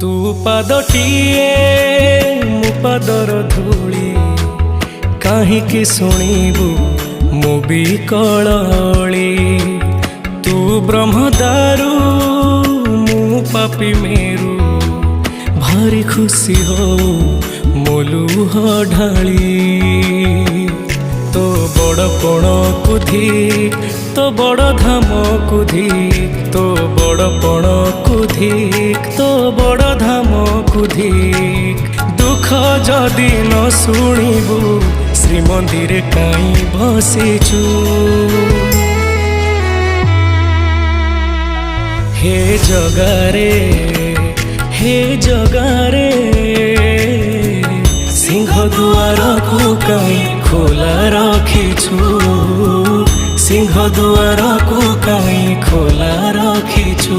तू पादटिए मु पादर धूली काहींकि शुणिबु मु भी कलली। तू ब्रह्मदारू मु पापी मेरू भारी खुशी हो मोलुह ढाली। तो बड़ पण कुधी तो बड़ धाम कुधी तो बड़ पण कुधी तो बड़ धाम कुधी। दुख जदि न शुणिबु श्रीमंदिर काई बसिचु। हे जगारे हे जगारे सिंह दुआर को कहीं खोला रखिछु। सिंह दुआर को कहीं खोला रखिछु।